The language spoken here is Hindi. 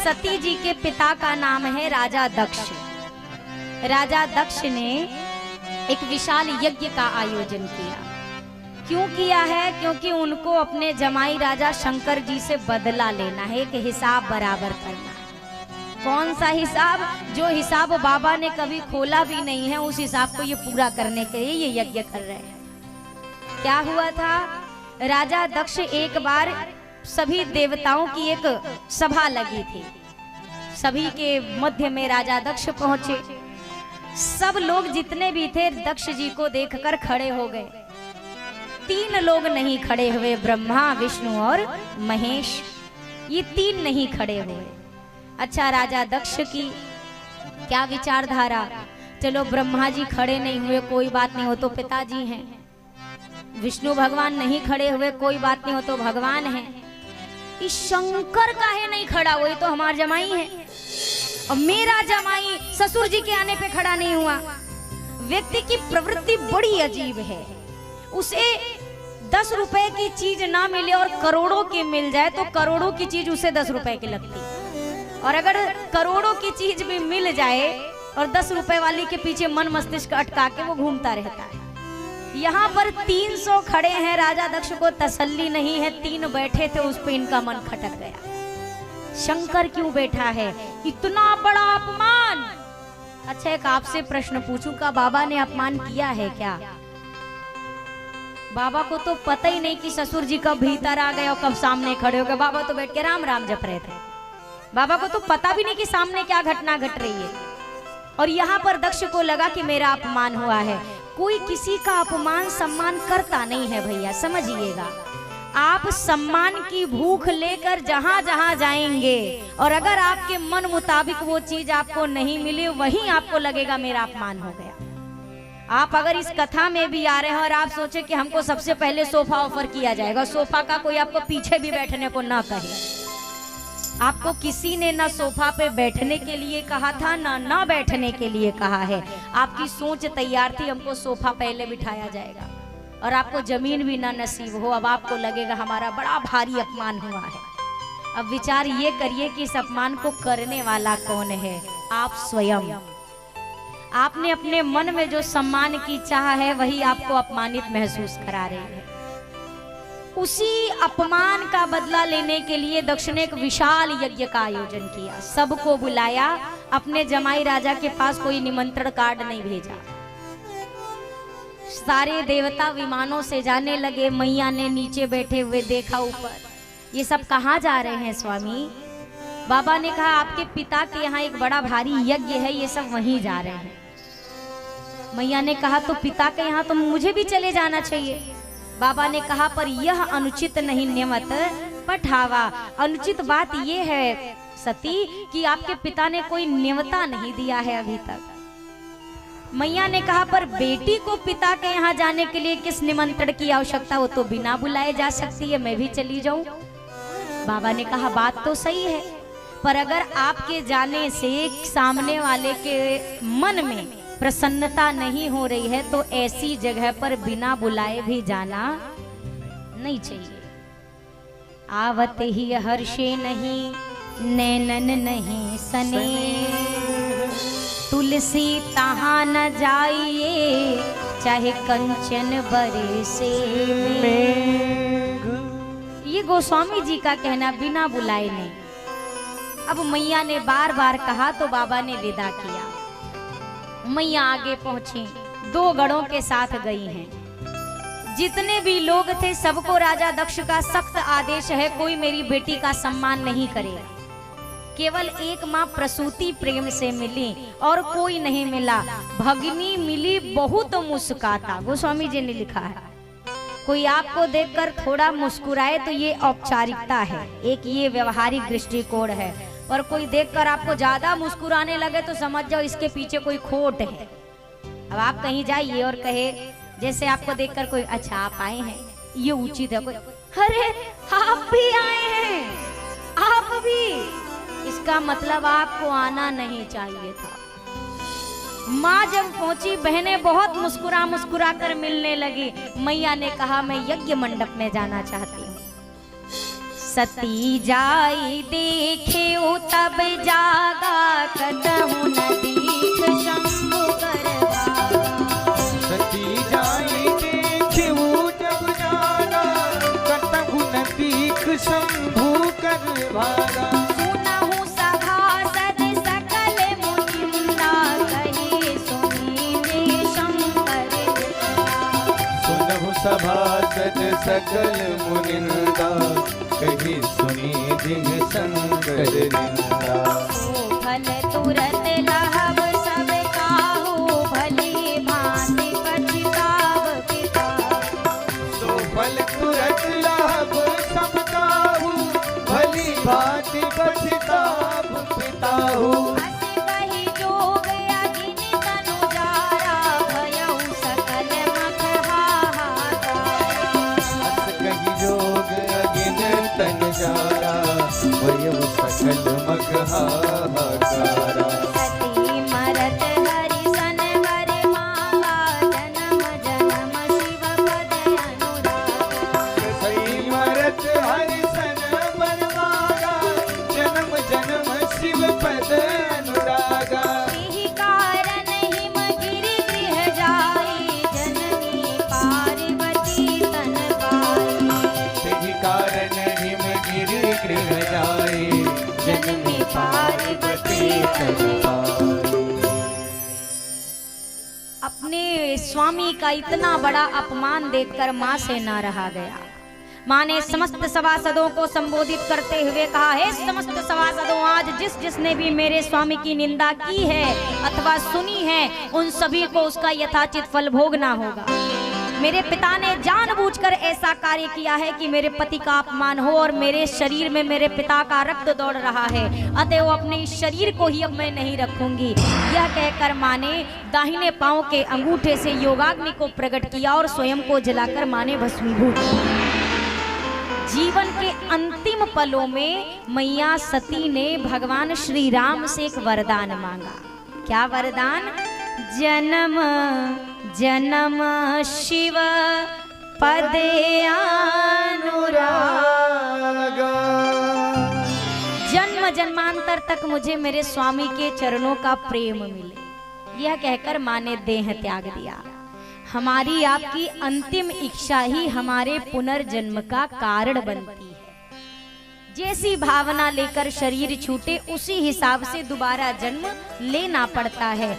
सती जी के पिता का नाम है राजा दक्ष। राजा दक्ष ने एक विशाल यज्ञ का आयोजन किया। क्यों किया है? क्योंकि उनको अपने जमाई राजा शंकर जी से बदला लेना है, एक हिसाब बराबर करना है। कौन सा हिसाब? जो हिसाब बाबा ने कभी खोला भी नहीं है, उस हिसाब को ये पूरा करने के लिए ये यज्ञ कर रहे हैं। क्या हुआ था? राजा दक्ष एक बार सभी देवताओं की एक सभा लगी थी, सभी के मध्य में राजा दक्ष पहुंचे। सब लोग जितने भी थे दक्ष जी को देखकर खड़े हो गए। 3 लोग नहीं खड़े हुए, ब्रह्मा, विष्णु और महेश, ये 3 नहीं खड़े हुए। अच्छा, राजा दक्ष की क्या विचारधारा? चलो ब्रह्मा जी खड़े नहीं हुए, कोई बात नहीं, हो तो पिताजी हैं। विष्णु भगवान नहीं खड़े हुए, कोई बात नहीं, हो तो भगवान हैं। इस शंकर काहे नहीं खड़ा? वही तो हमारा जमाई है, और मेरा जमाई ससुर जी के आने पे खड़ा नहीं हुआ। व्यक्ति की प्रवृत्ति बड़ी अजीब है। उसे 10 रुपए की चीज ना मिले और करोड़ों की मिल जाए तो करोड़ों की चीज उसे 10 रुपए की लगती, और अगर करोड़ों की चीज भी मिल जाए और 10 रुपए वाली के पीछे मन मस्तिष्क अटका के वो घूमता रहता है। यहाँ पर 300 खड़े हैं, राजा दक्ष को तसल्ली नहीं है, 3 बैठे थे, उस पे इनका मन खटक गया। शंकर क्यों बैठा है? इतना बड़ा अपमान। अच्छा, एक आपसे प्रश्न पूछूं, का बाबा ने अपमान किया है क्या? बाबा को तो पता ही नहीं कि ससुर जी कब भीतर आ गए और कब सामने खड़े हो गए। बाबा तो बैठ के राम राम जप रहे थे। बाबा को तो पता भी नहीं कि सामने क्या घटना घट रही है। और यहाँ पर दक्ष को लगा कि मेरा अपमान हुआ है। कोई किसी का अपमान सम्मान करता नहीं है भैया, समझिएगा। आप सम्मान की भूख लेकर जहां जहां जाएंगे और अगर आपके मन मुताबिक वो चीज आपको नहीं मिली, वहीं आपको लगेगा मेरा अपमान हो गया। आप अगर इस कथा में भी आ रहे हैं और आप सोचे कि हमको सबसे पहले सोफा ऑफर किया जाएगा, सोफा का कोई आपको पीछे भी बैठने को ना कहे। आपको किसी ने ना सोफा पे बैठने के लिए कहा था, ना बैठने के लिए कहा है। आपकी सोच तैयार थी, हमको सोफा पहले बिठाया जाएगा, और आपको जमीन भी ना नसीब हो। अब आपको लगेगा हमारा बड़ा भारी अपमान हुआ है। अब विचार ये करिए कि इस अपमान को करने वाला कौन है? आप स्वयं। आपने अपने मन में जो सम्मान की चाह है वही आपको अपमानित महसूस करा रही है। उसी अपमान का बदला लेने के लिए दक्ष ने एक विशाल यज्ञ का आयोजन किया। सबको बुलाया, अपने जमाई राजा के पास कोई निमंत्रण कार्ड नहीं भेजा। सारे देवता विमानों से जाने लगे। मैया ने नीचे बैठे हुए देखा ऊपर, ये सब कहाँ जा रहे हैं स्वामी? बाबा ने कहा आपके पिता के यहाँ एक बड़ा भारी यज्ञ है, ये सब वहीं जा रहे हैं। मैया ने कहा तो पिता के यहाँ तो मुझे भी चले जाना चाहिए। बाबा ने कहा पर यह अनुचित नहीं नियमत पठावा। अनुचित बात यह है सती कि आपके पिता ने कोई न्योता नहीं दिया है अभी तक। मैया ने कहा पर बेटी को पिता के यहाँ जाने के लिए किस निमंत्रण की आवश्यकता? वो तो बिना बुलाए जा सकती है, मैं भी चली जाऊं। बाबा ने कहा बात तो सही है, पर अगर आपके जाने से सामने वाले के मन में प्रसन्नता नहीं हो रही है तो ऐसी जगह पर बिना बुलाए भी जाना नहीं चाहिए। आवत ही हर्षे नहीं, नैनन नहीं सने, तुलसी तहाँ न जाइए, चाहे कंचन बरसे में। ये गोस्वामी जी का कहना, बिना बुलाए नहीं। अब मैया ने बार बार कहा तो बाबा ने विदा किया। मैया आगे पहुंची, 2 गणों के साथ गई हैं। जितने भी लोग थे सबको राजा दक्ष का सख्त आदेश है, कोई मेरी बेटी का सम्मान नहीं करेगा। केवल एक माँ प्रसूति प्रेम से मिली और कोई नहीं मिला। भगिनी मिली बहुत मुस्काता, गोस्वामी जी ने लिखा है। कोई आपको देखकर थोड़ा मुस्कुराए तो ये औपचारिकता है, एक ये व्यवहारिक दृष्टिकोण है। और कोई देखकर आपको ज्यादा मुस्कुराने लगे तो समझ जाओ इसके पीछे कोई खोट है। अब आप कहीं जाइए और कहे, जैसे आपको देखकर कोई अच्छा आप आए हैं, ये उचित है। कोई अरे आप भी आए हैं, आप भी, इसका मतलब आपको आना नहीं चाहिए था। माँ जब पहुंची, बहनें बहुत मुस्कुरा मुस्कुरा कर मिलने लगी। मैया ने कहा मैं यज्ञ मंडप में जाना चाहती हूँ। सती जाई देखे तब जागा कतहु न दीख शंभु कर भागा। सती जाई देखे जब जागा कतहु न दीख शंभु कर भागा। सुनहु सभासद सकल मुनिंदा कहे सुनीने शंकर सुनहु सभासद सकल मुनिंदा कही सुनी दिन शंकर निंदा। फल तुरत लहब सब काहू भली भांति पछताव पिता। तो फल तुरत लाभ सब काहू भली भांति पछताव पिताहू। अस कहि जोग अग्नि तनु जारा भयउ सकल मख हाहाकारा। अस कहि जोग अगिन तन जारा भयउ सकल मख हाहाकारा। सती मरत हरिसन वर मांगा जन्म जन्म शिव पद अनुरागा। सई मरत हरिसन वर मांगा जन्म जन्म शिव पद अनुरागा। एहि कारण हिमगिरि गृह जाई जननी पार्वती तन पाई। तेहि कारण हिमगिरि गृह जाए जननी पार्वती तन पाई। अपने स्वामी का इतना बड़ा अपमान देखकर माँ से ना रहा गया। माँ ने समस्त सभासदों को संबोधित करते हुए कहा, हे समस्त सभासदों, आज जिस जिसने भी मेरे स्वामी की निंदा की है अथवा सुनी है उन सभी को उसका यथाचित फल भोगना होगा। मेरे पिता ने जानबूझकर ऐसा कार्य किया है कि मेरे पति का अपमान हो और मेरे शरीर में मेरे पिता का रक्त दौड़ रहा है, अतः वो अपने इस शरीर को ही अब मैं नहीं रखूंगी। यह कहकर माँ ने दाहिने पांव के अंगूठे से योगाग्नि को प्रकट किया और स्वयं को जलाकर माँ ने भस्मीभूत किया। जीवन के अंतिम पलों में मैया सती ने भगवान श्री राम से एक वरदान मांगा। क्या वरदान? जन्म जन्म शिव पद अनुरागा। जन्म जन्मांतर तक मुझे मेरे स्वामी के चरणों का प्रेम मिले, यह कहकर माँ ने देह त्याग दिया। हमारी आपकी अंतिम इच्छा ही हमारे पुनर्जन्म का कारण बनती है। जैसी भावना लेकर शरीर छूटे उसी हिसाब से दोबारा जन्म लेना पड़ता है।